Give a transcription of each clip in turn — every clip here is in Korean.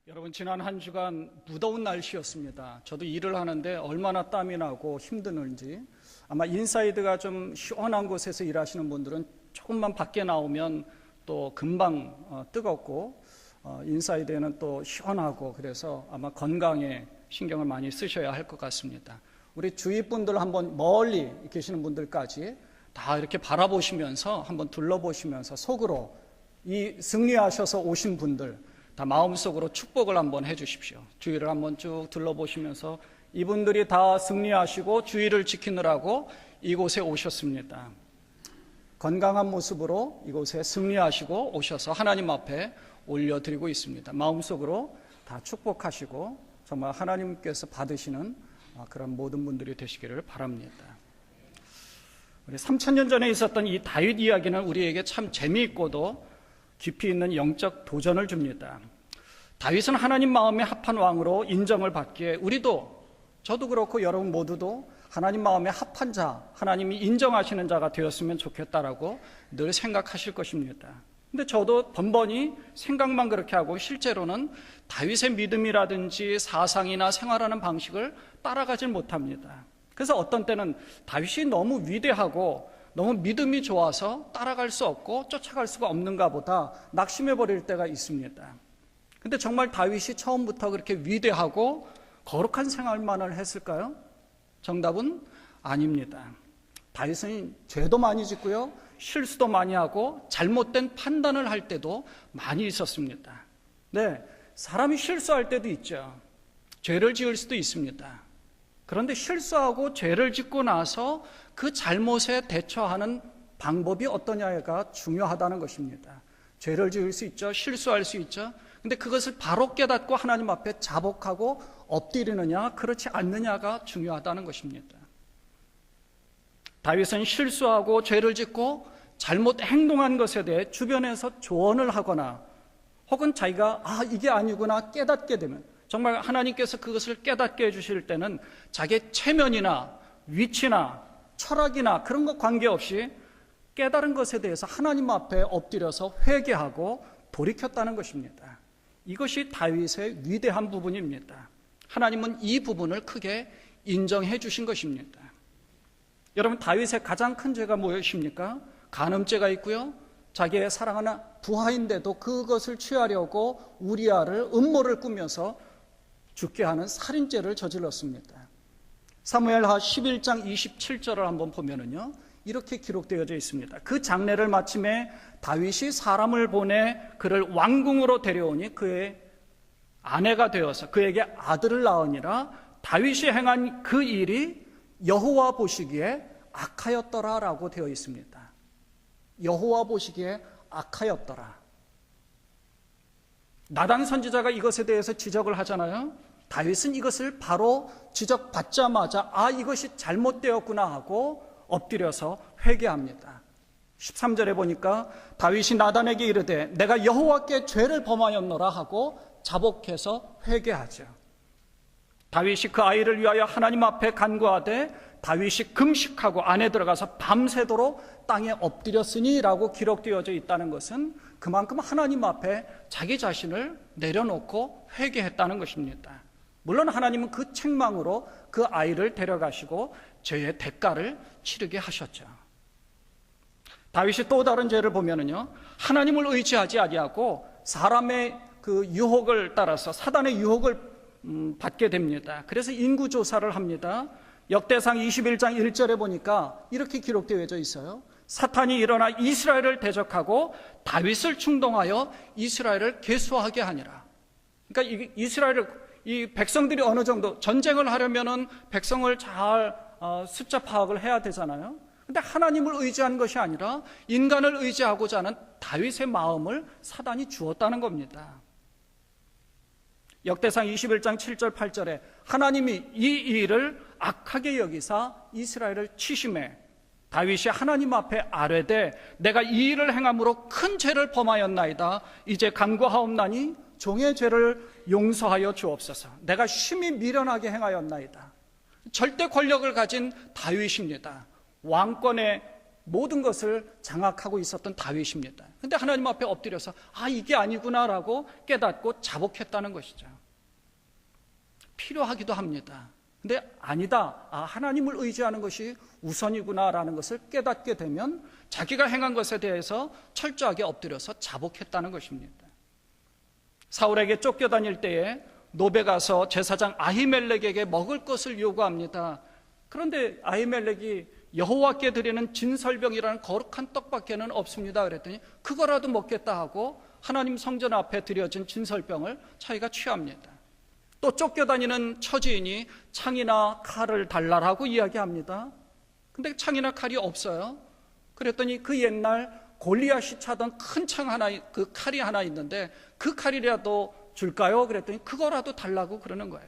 여러분, 지난 한 주간 무더운 날씨였습니다. 저도 일을 하는데 얼마나 땀이 나고 힘드는지, 아마 인사이드가 좀 시원한 곳에서 일하시는 분들은 조금만 밖에 나오면 또 금방 뜨겁고, 인사이드에는 또 시원하고, 그래서 아마 건강에 신경을 많이 쓰셔야 할 것 같습니다. 우리 주위 분들 한번 멀리 계시는 분들까지 다 이렇게 바라보시면서 한번 둘러보시면서 속으로 이 승리하셔서 오신 분들 다 마음속으로 축복을 한번 해주십시오. 주위를 한번 쭉 둘러보시면서 이분들이 다 승리하시고 주위를 지키느라고 이곳에 오셨습니다. 건강한 모습으로 이곳에 승리하시고 오셔서 하나님 앞에 올려드리고 있습니다. 마음속으로 다 축복하시고 정말 하나님께서 받으시는 그런 모든 분들이 되시기를 바랍니다. 우리 3000년 전에 있었던 이 다윗 이야기는 우리에게 참 재미있고도 깊이 있는 영적 도전을 줍니다. 다윗은 하나님 마음에 합한 왕으로 인정을 받기에 우리도, 저도 그렇고 여러분 모두도 하나님 마음에 합한 자, 하나님이 인정하시는 자가 되었으면 좋겠다라고 늘 생각하실 것입니다. 근데 저도 번번이 생각만 그렇게 하고 실제로는 다윗의 믿음이라든지 사상이나 생활하는 방식을 따라가질 못합니다. 그래서 어떤 때는 다윗이 너무 위대하고 너무 믿음이 좋아서 따라갈 수 없고 쫓아갈 수가 없는가 보다 낙심해 버릴 때가 있습니다. 근데 정말 다윗이 처음부터 그렇게 위대하고 거룩한 생활만을 했을까요? 정답은 아닙니다. 다윗은 죄도 많이 짓고요, 실수도 많이 하고 잘못된 판단을 할 때도 많이 있었습니다. 네, 사람이 실수할 때도 있죠. 죄를 지을 수도 있습니다. 그런데 실수하고 죄를 짓고 나서 그 잘못에 대처하는 방법이 어떠냐가 중요하다는 것입니다. 죄를 지을 수 있죠. 실수할 수 있죠. 근데 그것을 바로 깨닫고 하나님 앞에 자복하고 엎드리느냐 그렇지 않느냐가 중요하다는 것입니다. 다윗은 실수하고 죄를 짓고 잘못 행동한 것에 대해 주변에서 조언을 하거나 혹은 자기가 이게 아니구나 깨닫게 되면, 정말 하나님께서 그것을 깨닫게 해주실 때는 자기의 체면이나 위치나 철학이나 그런 것 관계없이 깨달은 것에 대해서 하나님 앞에 엎드려서 회개하고 돌이켰다는 것입니다. 이것이 다윗의 위대한 부분입니다. 하나님은 이 부분을 크게 인정해 주신 것입니다. 여러분, 다윗의 가장 큰 죄가 무엇입니까? 간음죄가 있고요, 자기의 사랑하는 부하인데도 그것을 취하려고 우리아를 음모를 꾸며서 죽게 하는 살인죄를 저질렀습니다. 사무엘하 11장 27절을 한번 보면은요, 이렇게 기록되어져 있습니다. 그 장례를 마침에 다윗이 사람을 보내 그를 왕궁으로 데려오니 그의 아내가 되어서 그에게 아들을 낳으니라. 다윗이 행한 그 일이 여호와 보시기에 악하였더라라고 되어 있습니다. 여호와 보시기에 악하였더라. 나단 선지자가 이것에 대해서 지적을 하잖아요. 다윗은 이것을 바로 지적받자마자 이것이 잘못되었구나 하고 엎드려서 회개합니다. 13절에 보니까 다윗이 나단에게 이르되 내가 여호와께 죄를 범하였노라 하고 자복해서 회개하죠. 다윗이 그 아이를 위하여 하나님 앞에 간구하되 다윗이 금식하고 안에 들어가서 밤새도록 땅에 엎드렸으니 라고 기록되어져 있다는 것은 그만큼 하나님 앞에 자기 자신을 내려놓고 회개했다는 것입니다. 물론 하나님은 그 책망으로 그 아이를 데려가시고 죄의 대가를 치르게 하셨죠. 다윗이 또 다른 죄를 보면은요, 하나님을 의지하지 아니하고 사람의 그 유혹을 따라서 사단의 유혹을 받게 됩니다. 그래서 인구조사를 합니다. 역대상 21장 1절에 보니까 이렇게 기록되어져 있어요. 사탄이 일어나 이스라엘을 대적하고 다윗을 충동하여 이스라엘을 괴수하게 하니라. 그러니까 이 백성들이 어느 정도 전쟁을 하려면은 백성을 잘 숫자 파악을 해야 되잖아요. 근데 하나님을 의지한 것이 아니라 인간을 의지하고자 하는 다윗의 마음을 사단이 주었다는 겁니다. 역대상 21장 7절 8절에 하나님이 이 일을 악하게 여기사 이스라엘을 치심해 다윗이 하나님 앞에 아뢰되 내가 이 일을 행함으로 큰 죄를 범하였나이다. 이제 간구하옵나니 종의 죄를 용서하여 주옵소서. 내가 심히 미련하게 행하였나이다. 절대 권력을 가진 다윗입니다. 왕권의 모든 것을 장악하고 있었던 다윗입니다. 근데 하나님 앞에 엎드려서 이게 아니구나라고 깨닫고 자복했다는 것이죠. 필요하기도 합니다. 근데 아니다, 하나님을 의지하는 것이 우선이구나라는 것을 깨닫게 되면 자기가 행한 것에 대해서 철저하게 엎드려서 자복했다는 것입니다. 사울에게 쫓겨다닐 때에 노베 가서 제사장 아히멜렉에게 먹을 것을 요구합니다. 그런데 아히멜렉이 여호와께 드리는 진설병이라는 거룩한 떡밖에는 없습니다. 그랬더니 그거라도 먹겠다 하고 하나님 성전 앞에 드려진 진설병을 자기가 취합니다. 또 쫓겨다니는 처지인이 창이나 칼을 달라라고 이야기합니다. 근데 창이나 칼이 없어요. 그랬더니 그 옛날 골리앗이 차던 큰 창 하나, 그 칼이 하나 있는데 그 칼이라도 줄까요? 그랬더니 그거라도 달라고 그러는 거예요.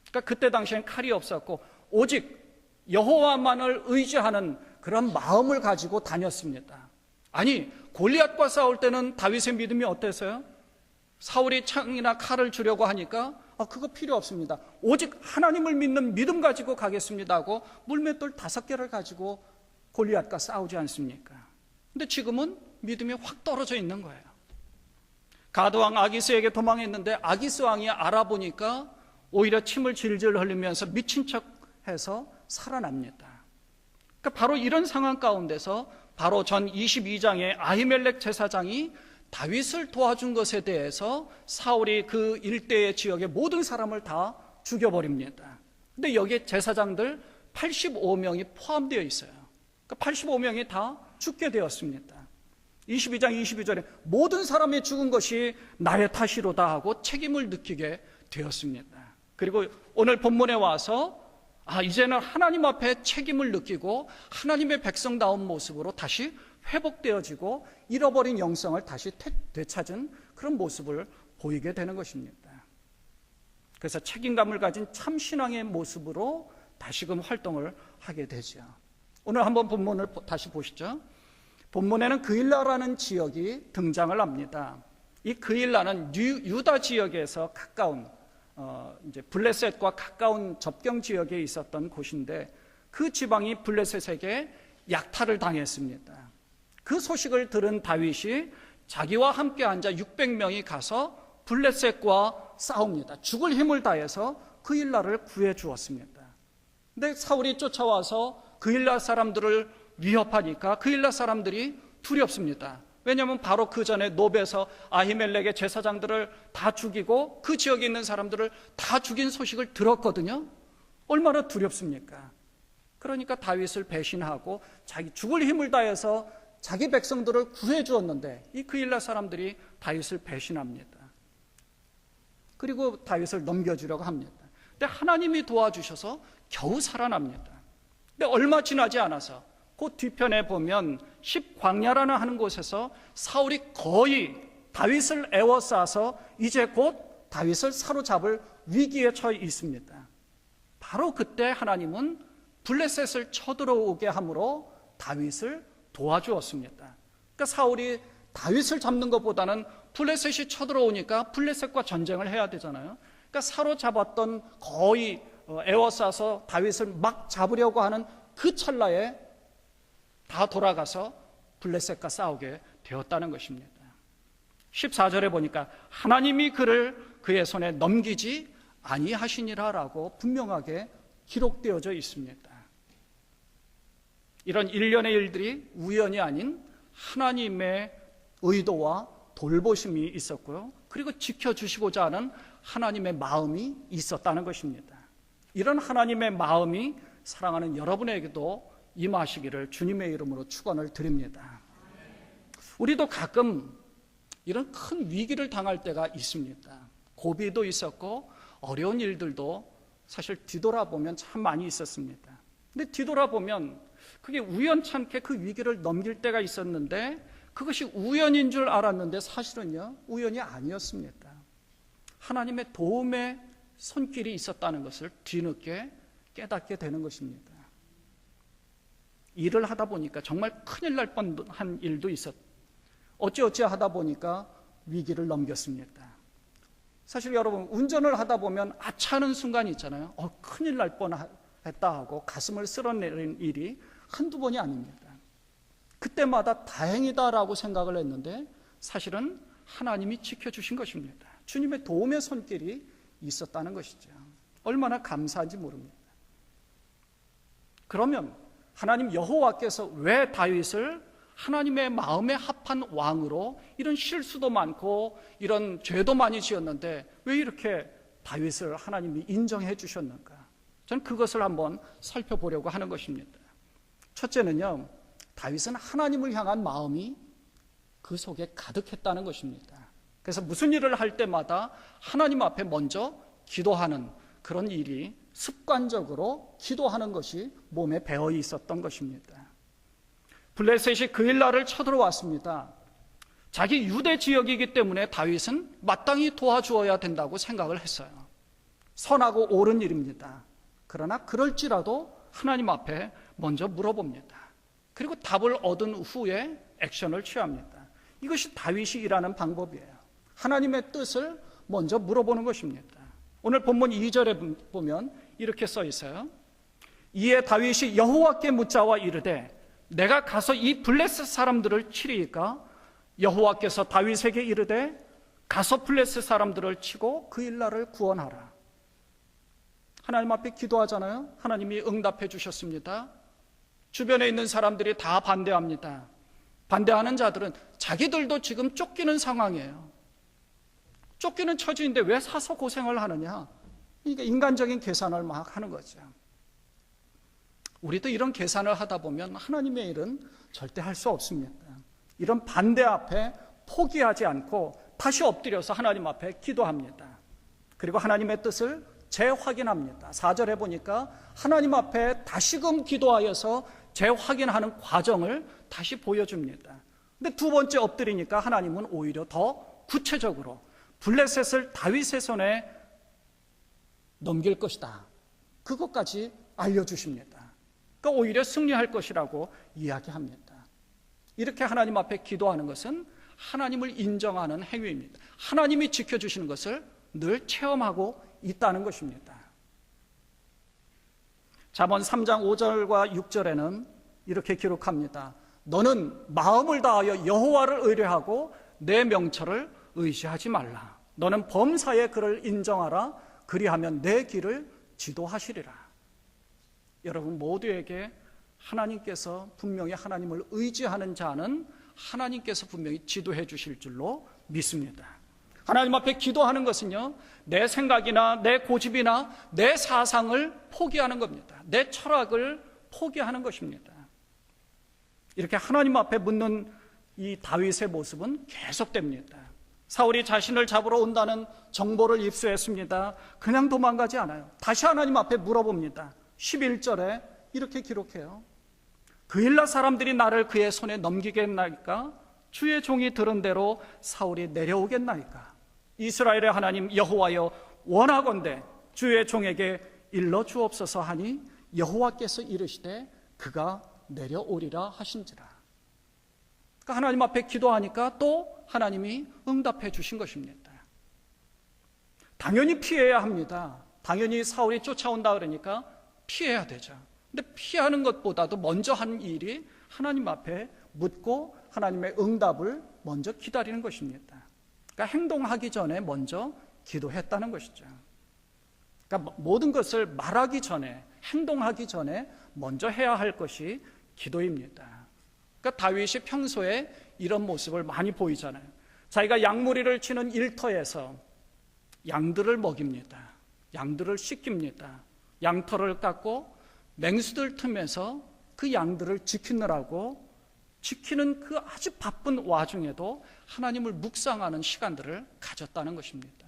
그러니까 그때 당시엔 칼이 없었고 오직 여호와만을 의지하는 그런 마음을 가지고 다녔습니다. 아니, 골리앗과 싸울 때는 다윗의 믿음이 어땠어요? 사울이 창이나 칼을 주려고 하니까 그거 필요 없습니다. 오직 하나님을 믿는 믿음 가지고 가겠습니다 하고 물맷돌 5개를 가지고 골리앗과 싸우지 않습니까? 근데 지금은 믿음이 확 떨어져 있는 거예요. 가드왕 아기스에게 도망했는데 아기스 왕이 알아보니까 오히려 침을 질질 흘리면서 미친 척해서 살아납니다. 그러니까 바로 이런 상황 가운데서 바로 전 22장의 아히멜렉 제사장이 다윗을 도와준 것에 대해서 사울이 그 일대의 지역의 모든 사람을 다 죽여버립니다. 근데 여기에 제사장들 85명이 포함되어 있어요. 그러니까 85명이 다 죽게 되었습니다. 22장 22절에 모든 사람이 죽은 것이 나의 탓이로다 하고 책임을 느끼게 되었습니다. 그리고 오늘 본문에 와서 이제는 하나님 앞에 책임을 느끼고 하나님의 백성다운 모습으로 다시 회복되어지고 잃어버린 영성을 다시 되찾은 그런 모습을 보이게 되는 것입니다. 그래서 책임감을 가진 참신앙의 모습으로 다시금 활동을 하게 되죠. 오늘 한번 본문을 다시 보시죠. 본문에는 그일라라는 지역이 등장을 합니다. 이 그일라는 유다 지역에서 가까운 이제 블레셋과 가까운 접경 지역에 있었던 곳인데 그 지방이 블레셋에게 약탈을 당했습니다. 그 소식을 들은 다윗이 자기와 함께 앉아 600명이 가서 블레셋과 싸웁니다. 죽을 힘을 다해서 그일라를 구해 주었습니다. 근데 사울이 쫓아와서 그일라 사람들을 위협하니까 그일라 사람들이 두렵습니다. 왜냐하면 바로 그 전에 노베에서 아히멜렉의 제사장들을 다 죽이고 그 지역에 있는 사람들을 다 죽인 소식을 들었거든요. 얼마나 두렵습니까? 그러니까 다윗을 배신하고 자기 죽을 힘을 다해서 자기 백성들을 구해 주었는데 이 그일라 사람들이 다윗을 배신합니다. 그리고 다윗을 넘겨주려고 합니다. 근데 하나님이 도와주셔서 겨우 살아납니다. 근데 얼마 지나지 않아서 그 뒤편에 보면 십광야라는 하는 곳에서 사울이 거의 다윗을 에워싸서 이제 곧 다윗을 사로잡을 위기에 처해 있습니다. 바로 그때 하나님은 블레셋을 쳐들어오게 함으로 다윗을 도와주었습니다. 그러니까 사울이 다윗을 잡는 것보다는 블레셋이 쳐들어오니까 블레셋과 전쟁을 해야 되잖아요. 그러니까 사로잡았던 거의 에워싸서 다윗을 막 잡으려고 하는 그 찰나에 다 돌아가서 블레셋과 싸우게 되었다는 것입니다. 14절에 보니까 하나님이 그를 그의 손에 넘기지 아니하시니라라고 분명하게 기록되어져 있습니다. 이런 일련의 일들이 우연이 아닌 하나님의 의도와 돌보심이 있었고요. 그리고 지켜주시고자 하는 하나님의 마음이 있었다는 것입니다. 이런 하나님의 마음이 사랑하는 여러분에게도 임하시기를 주님의 이름으로 축원을 드립니다. 우리도 가끔 이런 큰 위기를 당할 때가 있습니다. 고비도 있었고 어려운 일들도 사실 뒤돌아보면 참 많이 있었습니다. 근데 뒤돌아보면 그게 우연찮게 그 위기를 넘길 때가 있었는데 그것이 우연인 줄 알았는데 사실은요, 우연이 아니었습니다. 하나님의 도움의 손길이 있었다는 것을 뒤늦게 깨닫게 되는 것입니다. 일을 하다 보니까 정말 큰일 날 뻔한 일도 어찌어찌 하다 보니까 위기를 넘겼습니다. 사실 여러분, 운전을 하다 보면 아차하는 순간이 있잖아요. 큰일 날 뻔했다 하고 가슴을 쓸어내는 일이 한두 번이 아닙니다. 그때마다 다행이다라고 생각을 했는데 사실은 하나님이 지켜주신 것입니다. 주님의 도움의 손길이 있었다는 것이죠. 얼마나 감사한지 모릅니다. 그러면 하나님 여호와께서 왜 다윗을 하나님의 마음에 합한 왕으로, 이런 실수도 많고 이런 죄도 많이 지었는데 왜 이렇게 다윗을 하나님이 인정해 주셨는가? 저는 그것을 한번 살펴보려고 하는 것입니다. 첫째는요, 다윗은 하나님을 향한 마음이 그 속에 가득했다는 것입니다. 그래서 무슨 일을 할 때마다 하나님 앞에 먼저 기도하는 그런 일이 습관적으로 기도하는 것이 몸에 배어 있었던 것입니다. 블레셋이 그일라를 쳐들어왔습니다. 자기 유대 지역이기 때문에 다윗은 마땅히 도와주어야 된다고 생각을 했어요. 선하고 옳은 일입니다. 그러나 그럴지라도 하나님 앞에 먼저 물어봅니다. 그리고 답을 얻은 후에 액션을 취합니다. 이것이 다윗이 일하는 방법이에요. 하나님의 뜻을 먼저 물어보는 것입니다. 오늘 본문 2절에 보면 이렇게 써 있어요. 이에 다윗이 여호와께 묻자와 이르되 내가 가서 이 블레셋 사람들을 치리이까? 여호와께서 다윗에게 이르되 가서 블레셋 사람들을 치고 그일라를 구원하라. 하나님 앞에 기도하잖아요. 하나님이 응답해 주셨습니다. 주변에 있는 사람들이 다 반대합니다. 반대하는 자들은 자기들도 지금 쫓기는 상황이에요. 쫓기는 처지인데 왜 사서 고생을 하느냐? 그러니까 인간적인 계산을 막 하는 거죠. 우리도 이런 계산을 하다 보면 하나님의 일은 절대 할 수 없습니다. 이런 반대 앞에 포기하지 않고 다시 엎드려서 하나님 앞에 기도합니다. 그리고 하나님의 뜻을 재확인합니다. 4절에 보니까 하나님 앞에 다시금 기도하여서 재확인하는 과정을 다시 보여줍니다. 근데 두 번째 엎드리니까 하나님은 오히려 더 구체적으로 블레셋을 다윗의 손에 넘길 것이다, 그것까지 알려주십니다. 그러니까 오히려 승리할 것이라고 이야기합니다. 이렇게 하나님 앞에 기도하는 것은 하나님을 인정하는 행위입니다. 하나님이 지켜주시는 것을 늘 체험하고 있다는 것입니다. 잠언 3장 5절과 6절에는 이렇게 기록합니다. 너는 마음을 다하여 여호와를 의뢰하고 내 명철을 의지하지 말라. 너는 범사에 그를 인정하라. 그리하면 내 길을 지도하시리라. 여러분 모두에게 하나님께서 분명히 하나님을 의지하는 자는 하나님께서 분명히 지도해 주실 줄로 믿습니다. 하나님 앞에 기도하는 것은요, 내 생각이나 내 고집이나 내 사상을 포기하는 겁니다. 내 철학을 포기하는 것입니다. 이렇게 하나님 앞에 묻는 이 다윗의 모습은 계속됩니다. 사울이 자신을 잡으러 온다는 정보를 입수했습니다. 그냥 도망가지 않아요. 다시 하나님 앞에 물어봅니다. 11절에 이렇게 기록해요. 그일라 사람들이 나를 그의 손에 넘기겠나이까? 주의 종이 들은 대로 사울이 내려오겠나이까? 이스라엘의 하나님 여호와여, 원하건대 주의 종에게 일러 주옵소서 하니 여호와께서 이르시되 그가 내려오리라 하신지라. 그러니까 하나님 앞에 기도하니까 또 하나님이 응답해 주신 것입니다. 당연히 피해야 합니다. 당연히 사울이 쫓아온다 그러니까 피해야 되죠. 근데 피하는 것보다도 먼저 하는 일이 하나님 앞에 묻고 하나님의 응답을 먼저 기다리는 것입니다. 그러니까 행동하기 전에 먼저 기도했다는 것이죠. 그러니까 모든 것을 말하기 전에, 행동하기 전에 먼저 해야 할 것이 기도입니다. 그러니까 다윗이 평소에 이런 모습을 많이 보이잖아요. 자기가 양무리를 치는 일터에서 양들을 먹입니다. 양들을 씻깁니다. 양털을 깎고 맹수들 틈에서 그 양들을 지키느라고 지키는 그 아주 바쁜 와중에도 하나님을 묵상하는 시간들을 가졌다는 것입니다.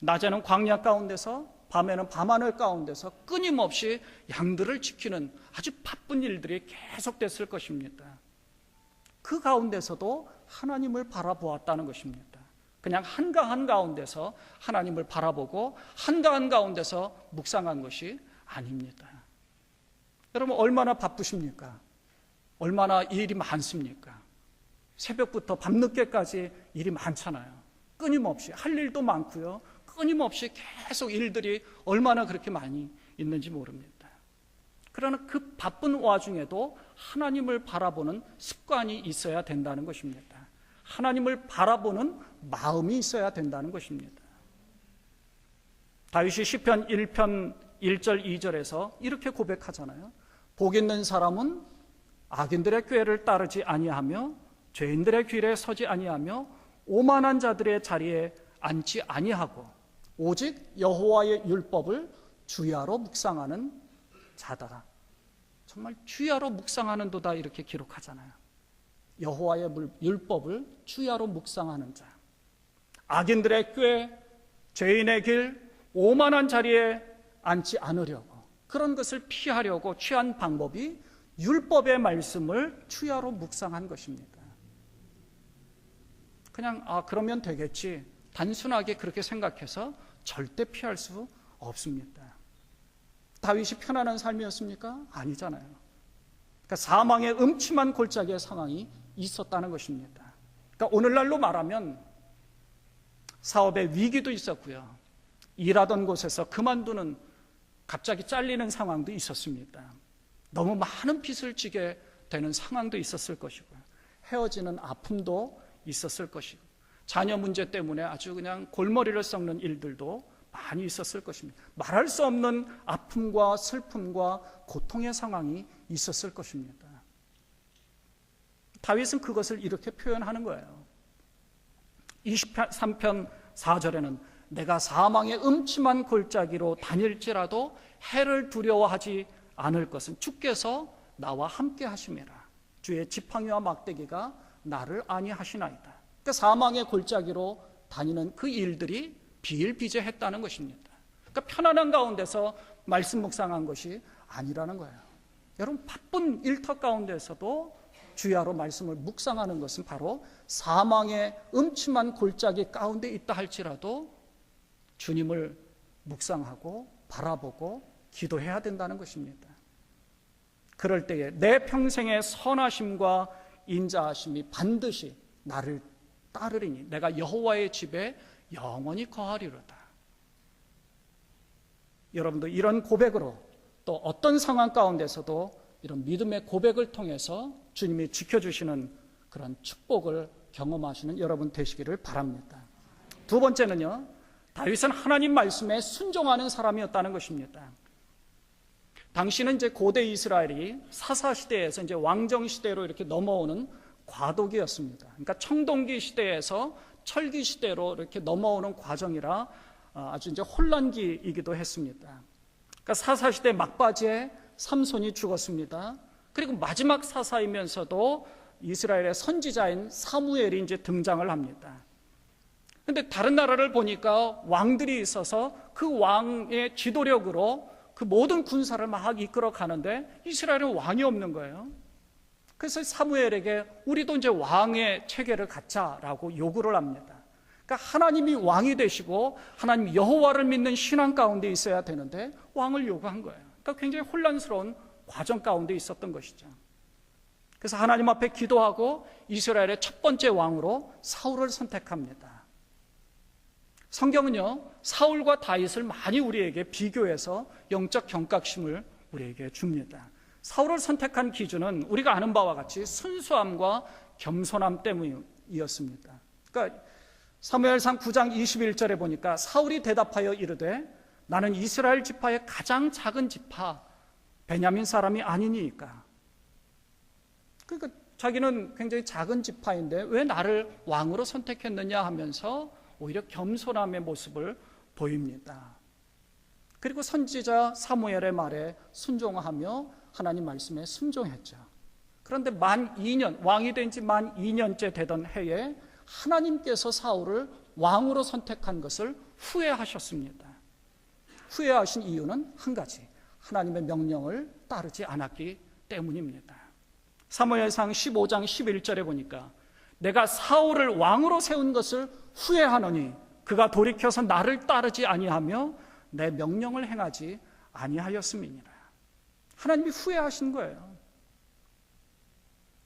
낮에는 광야 가운데서, 밤에는 밤하늘 가운데서 끊임없이 양들을 지키는 아주 바쁜 일들이 계속됐을 것입니다. 그 가운데서도 하나님을 바라보았다는 것입니다. 그냥 한가한 가운데서 하나님을 바라보고 한가한 가운데서 묵상한 것이 아닙니다. 여러분 얼마나 바쁘십니까? 얼마나 일이 많습니까? 새벽부터 밤늦게까지 일이 많잖아요. 끊임없이 할 일도 많고요. 끊임없이 계속 일들이 얼마나 그렇게 많이 있는지 모릅니다. 그러나 그 바쁜 와중에도 하나님을 바라보는 습관이 있어야 된다는 것입니다. 하나님을 바라보는 마음이 있어야 된다는 것입니다. 다윗이 시편 1편 1절 2절에서 이렇게 고백하잖아요. 복 있는 사람은 악인들의 꾀를 따르지 아니하며 죄인들의 길에 서지 아니하며 오만한 자들의 자리에 앉지 아니하고 오직 여호와의 율법을 주야로 묵상하는 자다. 정말 주야로 묵상하는도다 이렇게 기록하잖아요. 여호와의 율법을 주야로 묵상하는 자. 악인들의 꾀, 죄인의 길, 오만한 자리에 앉지 않으려고, 그런 것을 피하려고 취한 방법이 율법의 말씀을 주야로 묵상한 것입니다. 그냥 그러면 되겠지, 단순하게 그렇게 생각해서 절대 피할 수 없습니다. 다윗이 편안한 삶이었습니까? 아니잖아요. 그러니까 사망의 음침한 골짜기의 상황이 있었다는 것입니다. 그러니까 오늘날로 말하면 사업의 위기도 있었고요. 일하던 곳에서 그만두는, 갑자기 잘리는 상황도 있었습니다. 너무 많은 빚을 지게 되는 상황도 있었을 것이고요. 헤어지는 아픔도 있었을 것이고, 자녀 문제 때문에 아주 그냥 골머리를 썩는 일들도 많이 있었을 것입니다. 말할 수 없는 아픔과 슬픔과 고통의 상황이 있었을 것입니다. 다윗은 그것을 이렇게 표현하는 거예요. 23편 4절에는 내가 사망의 음침한 골짜기로 다닐지라도 해를 두려워하지 않을 것은 주께서 나와 함께 하심이라. 주의 지팡이와 막대기가 나를 안위하시나이다. 그러니까 사망의 골짜기로 다니는 그 일들이 비일비재했다는 것입니다. 그러니까 편안한 가운데서 말씀 묵상한 것이 아니라는 거예요. 여러분, 바쁜 일터 가운데서도 주야로 말씀을 묵상하는 것은 바로 사망의 음침한 골짜기 가운데 있다 할지라도 주님을 묵상하고 바라보고 기도해야 된다는 것입니다. 그럴 때에 내 평생의 선하심과 인자하심이 반드시 나를 따르리니 내가 여호와의 집에 영원히 거하리로다. 여러분도 이런 고백으로, 또 어떤 상황 가운데서도 이런 믿음의 고백을 통해서 주님이 지켜주시는 그런 축복을 경험하시는 여러분 되시기를 바랍니다. 두 번째는요, 다윗은 하나님 말씀에 순종하는 사람이었다는 것입니다. 당시는 이제 고대 이스라엘이 사사 시대에서 이제 왕정 시대로 이렇게 넘어오는 과도기였습니다. 그러니까 청동기 시대에서 철기 시대로 이렇게 넘어오는 과정이라 아주 이제 혼란기이기도 했습니다. 그러니까 사사 시대 막바지에 삼손이 죽었습니다. 그리고 마지막 사사이면서도 이스라엘의 선지자인 사무엘이 이제 등장을 합니다. 그런데 다른 나라를 보니까 왕들이 있어서 그 왕의 지도력으로 그 모든 군사를 막 이끌어 가는데 이스라엘은 왕이 없는 거예요. 그래서 사무엘에게 우리도 이제 왕의 체계를 갖자라고 요구를 합니다. 그러니까 하나님이 왕이 되시고 하나님 여호와를 믿는 신앙 가운데 있어야 되는데 왕을 요구한 거예요. 그러니까 굉장히 혼란스러운 과정 가운데 있었던 것이죠. 그래서 하나님 앞에 기도하고 이스라엘의 첫 번째 왕으로 사울을 선택합니다. 성경은요, 사울과 다윗을 많이 우리에게 비교해서 영적 경각심을 우리에게 줍니다. 사울을 선택한 기준은 우리가 아는 바와 같이 순수함과 겸손함 때문이었습니다. 그러니까 사무엘상 9장 21절에 보니까 사울이 대답하여 이르되 나는 이스라엘 지파의 가장 작은 지파 베냐민 사람이 아니니까. 그러니까 자기는 굉장히 작은 지파인데 왜 나를 왕으로 선택했느냐 하면서 오히려 겸손함의 모습을 보입니다. 그리고 선지자 사무엘의 말에 순종하며 하나님 말씀에 순종했죠. 그런데 만 2년, 왕이 된 지 만 2년째 되던 해에 하나님께서 사울을 왕으로 선택한 것을 후회하셨습니다. 후회하신 이유는 한 가지, 하나님의 명령을 따르지 않았기 때문입니다. 사무엘상 15장 11절에 보니까 내가 사울을 왕으로 세운 것을 후회하노니 그가 돌이켜서 나를 따르지 아니하며 내 명령을 행하지 아니하였음이니라. 하나님이 후회하신 거예요.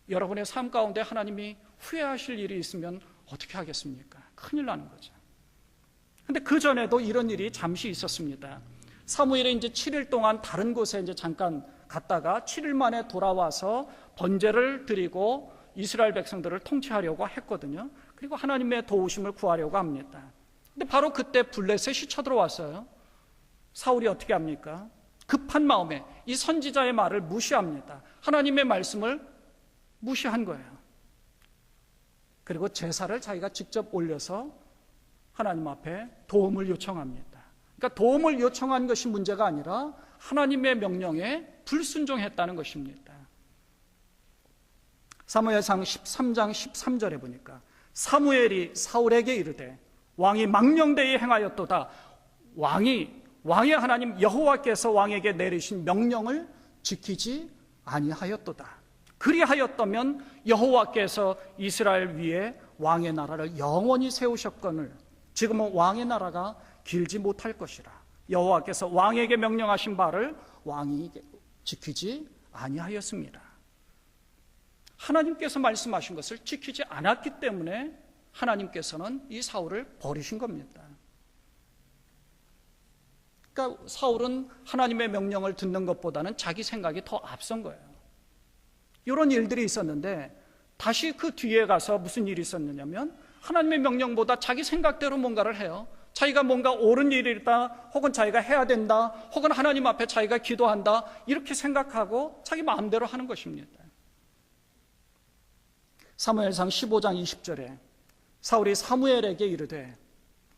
여러분의 삶 가운데 하나님이 후회하실 일이 있으면 어떻게 하겠습니까? 큰일 나는 거죠. 근데 그 전에도 이런 일이 잠시 있었습니다. 사무엘이 이제 7일 동안 다른 곳에 이제 잠깐 갔다가 7일 만에 돌아와서 번제를 드리고 이스라엘 백성들을 통치하려고 했거든요. 그리고 하나님의 도우심을 구하려고 합니다. 근데 바로 그때 블레셋이 쳐들어왔어요. 사울이 어떻게 합니까? 급한 마음에 이 선지자의 말을 무시합니다. 하나님의 말씀을 무시한 거예요. 그리고 제사를 자기가 직접 올려서 하나님 앞에 도움을 요청합니다. 그러니까 도움을 요청한 것이 문제가 아니라 하나님의 명령에 불순종했다는 것입니다. 사무엘상 13장 13절에 보니까 사무엘이 사울에게 이르되 왕이 망령되이 행하였도다. 왕의 하나님 여호와께서 왕에게 내리신 명령을 지키지 아니하였도다. 그리하였다면 여호와께서 이스라엘 위에 왕의 나라를 영원히 세우셨거늘 지금은 왕의 나라가 길지 못할 것이라. 여호와께서 왕에게 명령하신 바를 왕이 지키지 아니하였습니다. 하나님께서 말씀하신 것을 지키지 않았기 때문에 하나님께서는 이 사울을 버리신 겁니다. 그러니까 사울은 하나님의 명령을 듣는 것보다는 자기 생각이 더 앞선 거예요. 이런 일들이 있었는데 다시 그 뒤에 가서 무슨 일이 있었느냐면 하나님의 명령보다 자기 생각대로 뭔가를 해요. 자기가 뭔가 옳은 일이다, 혹은 자기가 해야 된다, 혹은 하나님 앞에 자기가 기도한다, 이렇게 생각하고 자기 마음대로 하는 것입니다. 사무엘상 15장 20절에 사울이 사무엘에게 이르되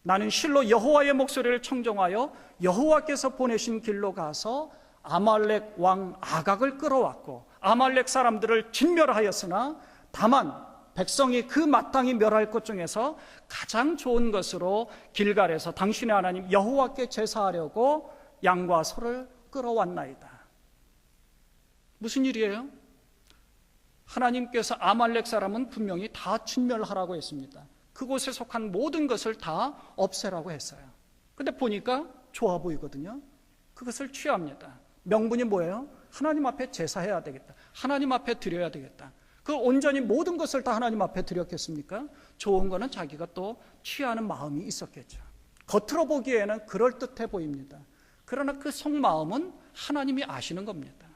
나는 실로 여호와의 목소리를 청종하여 여호와께서 보내신 길로 가서 아말렉 왕 아각을 끌어왔고 아말렉 사람들을 진멸하였으나 다만 백성이 그 마땅히 멸할 것 중에서 가장 좋은 것으로 길갈에서 당신의 하나님 여호와께 제사하려고 양과 소를 끌어왔나이다. 무슨 일이에요? 하나님께서 아말렉 사람은 분명히 다 진멸하라고 했습니다. 그곳에 속한 모든 것을 다 없애라고 했어요. 근데 보니까 좋아 보이거든요. 그것을 취합니다. 명분이 뭐예요? 하나님 앞에 제사해야 되겠다. 하나님 앞에 드려야 되겠다. 그 온전히 모든 것을 다 하나님 앞에 드렸겠습니까? 좋은 거는 자기가 또 취하는 마음이 있었겠죠. 겉으로 보기에는 그럴듯해 보입니다. 그러나 그 속마음은 하나님이 아시는 겁니다.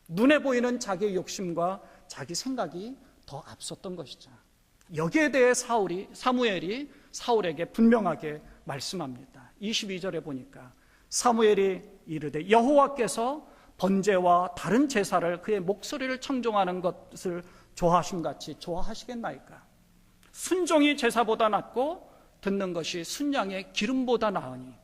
눈에 보이는 자기의 욕심과 자기 생각이 더 앞섰던 것이죠. 여기에 대해 사무엘이 사울에게 분명하게 말씀합니다. 22절에 보니까 사무엘이 이르되 여호와께서 번제와 다른 제사를 그의 목소리를 청종하는 것을 좋아하심같이 좋아하시겠나이까? 순종이 제사보다 낫고 듣는 것이 순양의 기름보다 나으니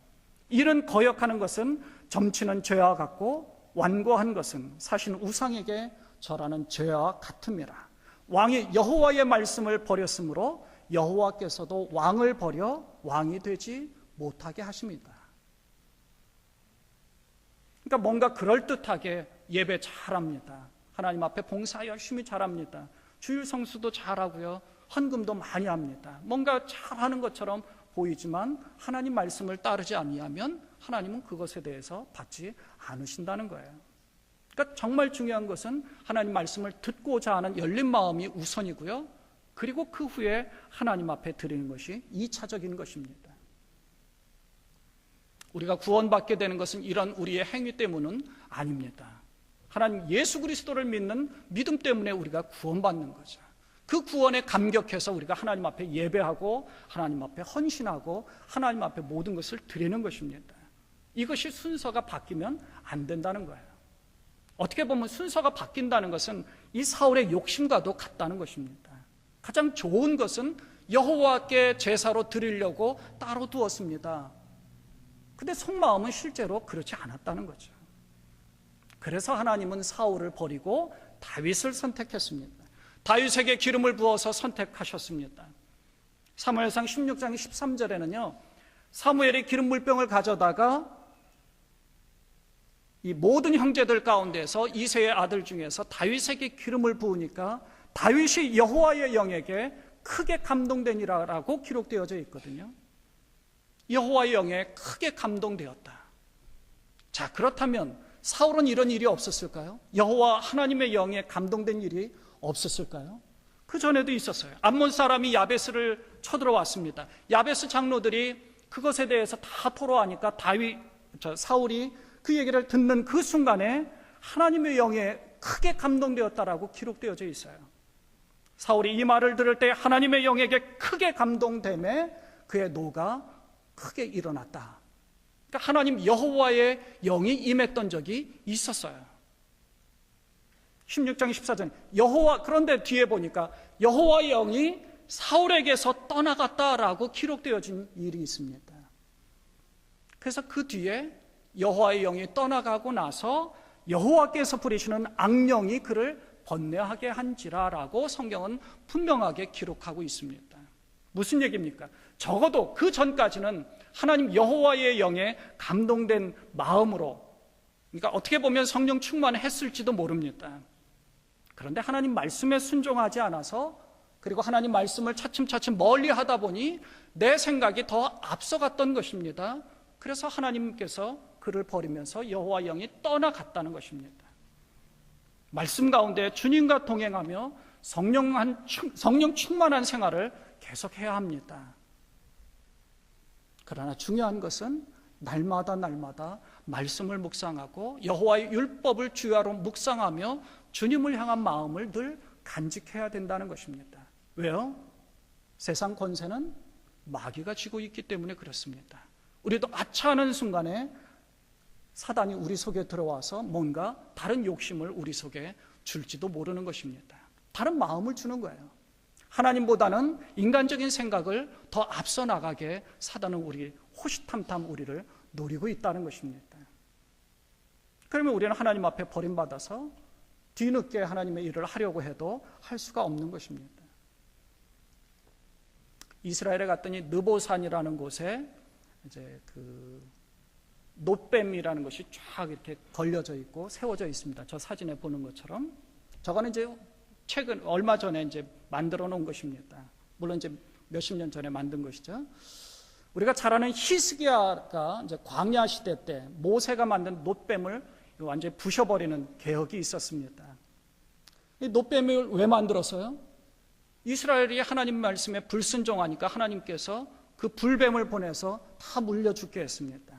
이는 거역하는 것은 점치는 죄와 같고 완고한 것은 사실 우상에게 절하는 죄와 같음이라. 왕이 여호와의 말씀을 버렸으므로 여호와께서도 왕을 버려 왕이 되지 못하게 하십니다. 그러니까 뭔가 그럴듯하게 예배 잘합니다. 하나님 앞에 봉사 열심히 잘합니다. 주일 성수도 잘하고요. 헌금도 많이 합니다. 뭔가 잘하는 것처럼 보이지만 하나님 말씀을 따르지 아니하면 하나님은 그것에 대해서 받지 않으신다는 거예요. 그러니까 정말 중요한 것은 하나님 말씀을 듣고자 하는 열린 마음이 우선이고요. 그리고 그 후에 하나님 앞에 드리는 것이 2차적인 것입니다. 우리가 구원받게 되는 것은 이런 우리의 행위 때문은 아닙니다. 하나님 예수 그리스도를 믿는 믿음 때문에 우리가 구원받는 거죠. 그 구원에 감격해서 우리가 하나님 앞에 예배하고 하나님 앞에 헌신하고 하나님 앞에 모든 것을 드리는 것입니다. 이것이 순서가 바뀌면 안 된다는 거예요. 어떻게 보면 순서가 바뀐다는 것은 이 사울의 욕심과도 같다는 것입니다. 가장 좋은 것은 여호와께 제사로 드리려고 따로 두었습니다. 근데 속마음은 실제로 그렇지 않았다는 거죠. 그래서 하나님은 사울을 버리고 다윗을 선택했습니다. 다윗에게 기름을 부어서 선택하셨습니다. 사무엘상 16장 13절에는요 사무엘이 기름 물병을 가져다가 이 모든 형제들 가운데서 이새의 아들 중에서 다윗에게 기름을 부으니까 다윗이 여호와의 영에게 크게 감동되니라라고 기록되어져 있거든요. 여호와의 영에 크게 감동되었다. 자, 그렇다면 사울은 이런 일이 없었을까요? 여호와 하나님의 영에 감동된 일이 없었을까요? 그 전에도 있었어요. 암몬 사람이 야베스를 쳐들어왔습니다. 야베스 장로들이 그것에 대해서 다 토로하니까 사울이 그 얘기를 듣는 그 순간에 하나님의 영에 크게 감동되었다라고 기록되어져 있어요. 사울이 이 말을 들을 때 하나님의 영에게 크게 감동됨에 그의 노가 크게 일어났다. 그러니까 하나님 여호와의 영이 임했던 적이 있었어요. 16장 14절 여호와, 그런데 뒤에 보니까 여호와의 영이 사울에게서 떠나갔다라고 기록되어진 일이 있습니다. 그래서 그 뒤에 여호와의 영이 떠나가고 나서 여호와께서 부리시는 악령이 그를 번뇌하게 한지라라고 성경은 분명하게 기록하고 있습니다. 무슨 얘기입니까? 적어도 그 전까지는 하나님 여호와의 영에 감동된 마음으로, 그러니까 어떻게 보면 성령 충만했을지도 모릅니다. 그런데 하나님 말씀에 순종하지 않아서, 그리고 하나님 말씀을 차츰차츰 멀리 하다 보니 내 생각이 더 앞서갔던 것입니다. 그래서 하나님께서 그를 버리면서 여호와 영이 떠나갔다는 것입니다. 말씀 가운데 주님과 동행하며 성령 충만한 생활을 계속해야 합니다. 그러나 중요한 것은 날마다 말씀을 묵상하고 여호와의 율법을 주야로 묵상하며 주님을 향한 마음을 늘 간직해야 된다는 것입니다. 왜요? 세상 권세는 마귀가 쥐고 있기 때문에 그렇습니다. 우리도 아차하는 순간에 사단이 우리 속에 들어와서 뭔가 다른 욕심을 우리 속에 줄지도 모르는 것입니다. 다른 마음을 주는 거예요. 하나님보다는 인간적인 생각을 더 앞서 나가게 사단은 우리 호시탐탐 우리를 노리고 있다는 것입니다. 그러면 우리는 하나님 앞에 버림받아서 뒤늦게 하나님의 일을 하려고 해도 할 수가 없는 것입니다. 이스라엘에 갔더니 느보산이라는 곳에 이제 그 놋뱀이라는 것이 쫙 이렇게 걸려져 있고 세워져 있습니다. 저 사진에 보는 것처럼. 저거는 이제 최근 얼마 전에 이제 만들어 놓은 것입니다. 물론 이제 몇십 년 전에 만든 것이죠. 우리가 잘 아는 히스기야가 이제 광야 시대 때 모세가 만든 놋뱀을 완전히 부셔버리는 계획이 있었습니다. 이 놋뱀을 왜 만들었어요? 이스라엘이 하나님 말씀에 불순종하니까 하나님께서 그 불뱀을 보내서 다 물려 죽게 했습니다.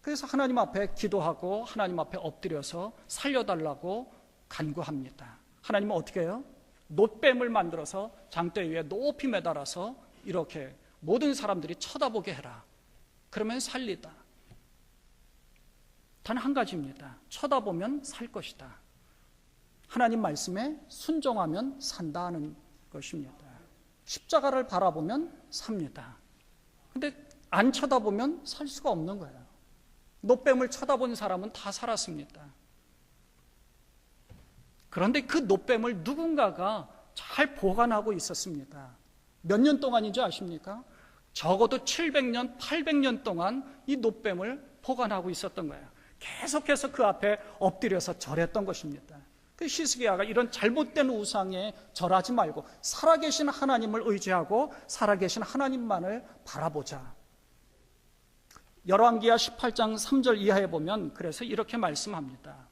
그래서 하나님 앞에 기도하고 하나님 앞에 엎드려서 살려달라고 간구합니다. 하나님은 어떻게 해요? 놋뱀을 만들어서 장대 위에 높이 매달아서 이렇게 모든 사람들이 쳐다보게 해라. 그러면 살리다. 단 한 가지입니다. 쳐다보면 살 것이다. 하나님 말씀에 순종하면 산다 하는 것입니다. 십자가를 바라보면 삽니다. 근데 안 쳐다보면 살 수가 없는 거예요. 놋뱀을 쳐다본 사람은 다 살았습니다. 그런데 그 놋뱀을 누군가가 잘 보관하고 있었습니다. 몇 년 동안인지 아십니까? 적어도 700년, 800년 동안 이 놋뱀을 보관하고 있었던 거예요. 계속해서 그 앞에 엎드려서 절했던 것입니다. 그 히스기야가 이런 잘못된 우상에 절하지 말고 살아계신 하나님을 의지하고 살아계신 하나님만을 바라보자. 열왕기하 18장 3절 이하에 보면 그래서 이렇게 말씀합니다.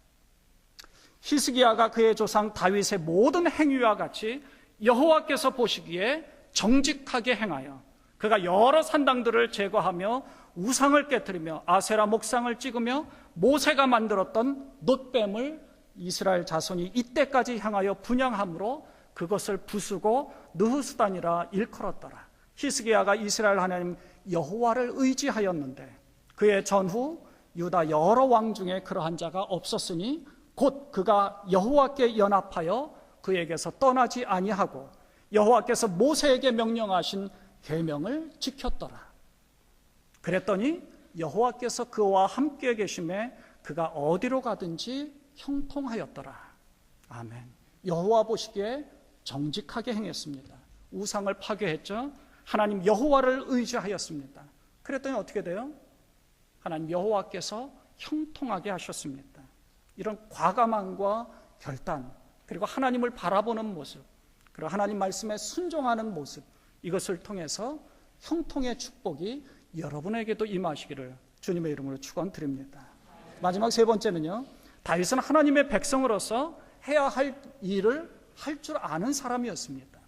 히스기야가 그의 조상 다윗의 모든 행위와 같이 여호와께서 보시기에 정직하게 행하여 그가 여러 산당들을 제거하며 우상을 깨뜨리며 아세라 목상을 찍으며 모세가 만들었던 놋뱀을 이스라엘 자손이 이때까지 향하여 분향함으로 그것을 부수고 느흐스단이라 일컬었더라. 히스기야가 이스라엘 하나님 여호와를 의지하였는데 그의 전후 유다 여러 왕 중에 그러한 자가 없었으니 곧 그가 여호와께 연합하여 그에게서 떠나지 아니하고 여호와께서 모세에게 명령하신 계명을 지켰더라. 그랬더니 여호와께서 그와 함께 계심에 그가 어디로 가든지 형통하였더라. 아멘. 여호와 보시기에 정직하게 행했습니다. 우상을 파괴했죠. 하나님 여호와를 의지하였습니다. 그랬더니 어떻게 돼요? 하나님 여호와께서 형통하게 하셨습니다. 이런 과감함과 결단, 그리고 하나님을 바라보는 모습, 그리고 하나님 말씀에 순종하는 모습, 이것을 통해서 형통의 축복이 여러분에게도 임하시기를 주님의 이름으로 축원드립니다. 마지막 세 번째는요, 다윗은 하나님의 백성으로서 해야 할 일을 할 줄 아는 사람이었습니다.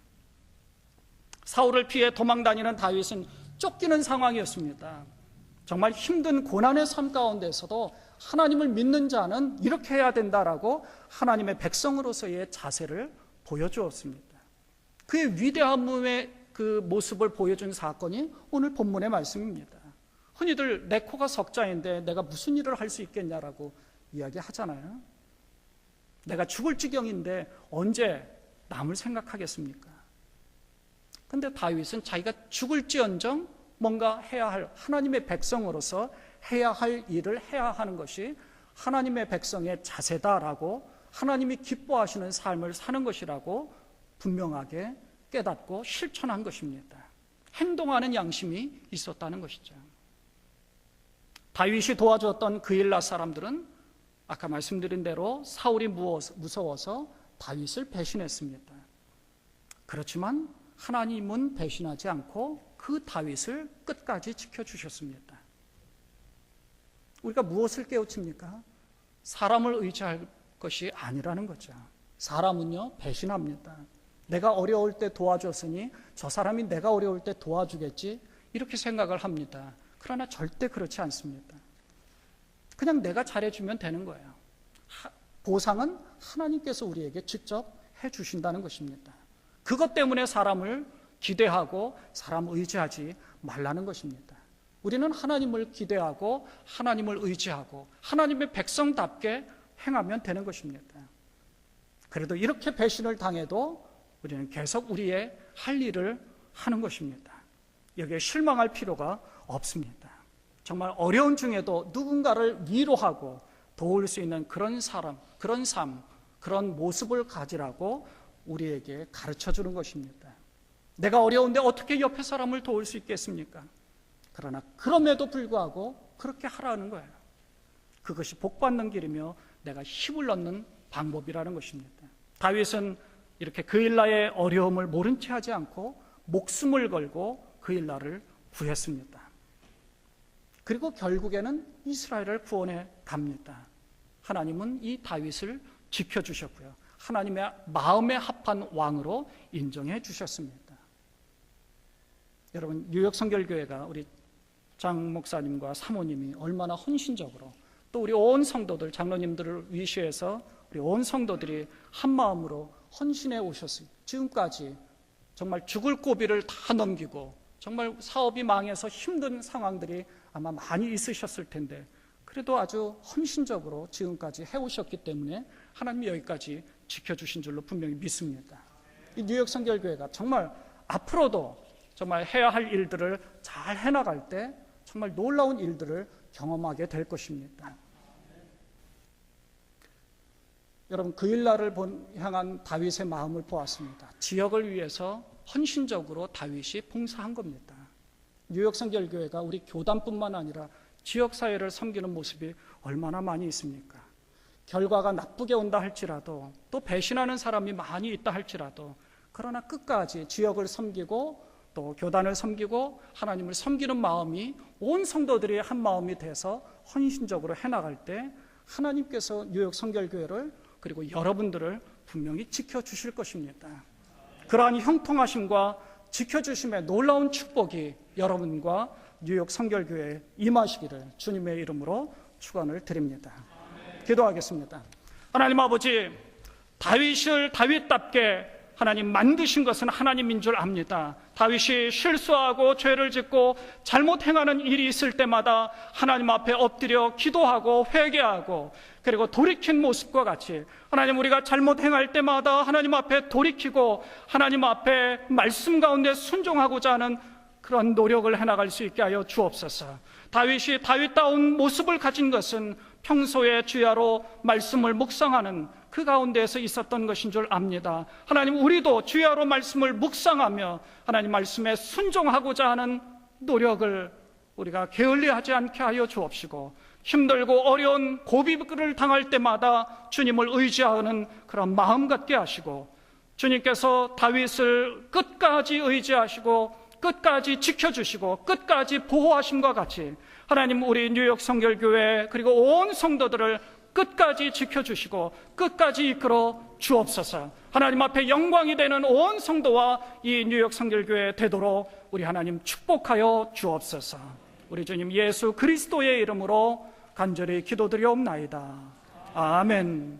사울을 피해 도망다니는 다윗은 쫓기는 상황이었습니다. 정말 힘든 고난의 삶 가운데서도 하나님을 믿는 자는 이렇게 해야 된다라고 하나님의 백성으로서의 자세를 보여주었습니다. 그의 위대함의 그 모습을 보여준 사건이 오늘 본문의 말씀입니다. 흔히들 내 코가 석자인데 내가 무슨 일을 할 수 있겠냐라고 이야기하잖아요. 내가 죽을 지경인데 언제 남을 생각하겠습니까? 근데 다윗은 자기가 죽을지언정 뭔가 해야 할, 하나님의 백성으로서 해야 할 일을 해야 하는 것이 하나님의 백성의 자세다라고, 하나님이 기뻐하시는 삶을 사는 것이라고 분명하게 깨닫고 실천한 것입니다. 행동하는 양심이 있었다는 것이죠. 다윗이 도와주었던 그일라 사람들은 아까 말씀드린 대로 사울이 무서워서 다윗을 배신했습니다. 그렇지만 하나님은 배신하지 않고 그 다윗을 끝까지 지켜주셨습니다. 우리가 무엇을 깨우칩니까? 사람을 의지할 것이 아니라는 거죠. 사람은요, 배신합니다. 내가 어려울 때 도와줬으니 저 사람이 내가 어려울 때 도와주겠지, 이렇게 생각을 합니다. 그러나 절대 그렇지 않습니다. 그냥 내가 잘해주면 되는 거예요. 보상은 하나님께서 우리에게 직접 해주신다는 것입니다. 그것 때문에 사람을 기대하고 사람 의지하지 말라는 것입니다. 우리는 하나님을 기대하고 하나님을 의지하고 하나님의 백성답게 행하면 되는 것입니다. 그래도 이렇게 배신을 당해도 우리는 계속 우리의 할 일을 하는 것입니다. 여기에 실망할 필요가 없습니다. 정말 어려운 중에도 누군가를 위로하고 도울 수 있는 그런 사람, 그런 삶, 그런 모습을 가지라고 우리에게 가르쳐주는 것입니다. 내가 어려운데 어떻게 옆에 사람을 도울 수 있겠습니까? 그러나 그럼에도 불구하고 그렇게 하라는 거예요. 그것이 복받는 길이며 내가 힘을 얻는 방법이라는 것입니다. 다윗은 이렇게 그일라의 어려움을 모른 채 하지 않고 목숨을 걸고 그일라를 구했습니다. 그리고 결국에는 이스라엘을 구원해 갑니다. 하나님은 이 다윗을 지켜주셨고요. 하나님의 마음에 합한 왕으로 인정해 주셨습니다. 여러분, 뉴욕 성결교회가 우리 장 목사님과 사모님이 얼마나 헌신적으로, 또 우리 온 성도들, 장로님들을 위시해서 우리 온 성도들이 한 마음으로 헌신해 오셨어요. 지금까지 정말 죽을 고비를 다 넘기고 정말 사업이 망해서 힘든 상황들이 아마 많이 있으셨을 텐데 그래도 아주 헌신적으로 지금까지 해오셨기 때문에 하나님이 여기까지 지켜주신 줄로 분명히 믿습니다. 이 뉴욕 성결교회가 정말 앞으로도 정말 해야 할 일들을 잘 해나갈 때 정말 놀라운 일들을 경험하게 될 것입니다. 여러분, 그일라를 향한 다윗의 마음을 보았습니다. 지역을 위해서 헌신적으로 다윗이 봉사한 겁니다. 뉴욕 성결교회가 우리 교단뿐만 아니라 지역사회를 섬기는 모습이 얼마나 많이 있습니까? 결과가 나쁘게 온다 할지라도, 또 배신하는 사람이 많이 있다 할지라도, 그러나 끝까지 지역을 섬기고 또 교단을 섬기고 하나님을 섬기는 마음이 온 성도들이 한 마음이 돼서 헌신적으로 해나갈 때 하나님께서 뉴욕 성결교회를 그리고 여러분들을 분명히 지켜주실 것입니다. 그러한 형통하심과 지켜주심의 놀라운 축복이 여러분과 뉴욕 성결교회에 임하시기를 주님의 이름으로 축원을 드립니다. 기도하겠습니다. 하나님 아버지, 다윗을 다윗답게 하나님 만드신 것은 하나님인 줄 압니다. 다윗이 실수하고 죄를 짓고 잘못 행하는 일이 있을 때마다 하나님 앞에 엎드려 기도하고 회개하고 그리고 돌이킨 모습과 같이 하나님, 우리가 잘못 행할 때마다 하나님 앞에 돌이키고 하나님 앞에 말씀 가운데 순종하고자 하는 그런 노력을 해나갈 수 있게 하여 주옵소서. 다윗이 다윗다운 모습을 가진 것은 평소에 주야로 말씀을 묵상하는 그 가운데에서 있었던 것인 줄 압니다. 하나님, 우리도 주야로 말씀을 묵상하며 하나님 말씀에 순종하고자 하는 노력을 우리가 게을리하지 않게 하여 주옵시고, 힘들고 어려운 고비를 당할 때마다 주님을 의지하는 그런 마음 갖게 하시고, 주님께서 다윗을 끝까지 의지하시고 끝까지 지켜주시고 끝까지 보호하심과 같이 하나님, 우리 뉴욕 성결교회 그리고 온 성도들을 끝까지 지켜주시고 끝까지 이끌어 주옵소서. 하나님 앞에 영광이 되는 온 성도와 이 뉴욕 성결교회 되도록 우리 하나님 축복하여 주옵소서. 우리 주님 예수 그리스도의 이름으로 간절히 기도드리옵나이다. 아멘.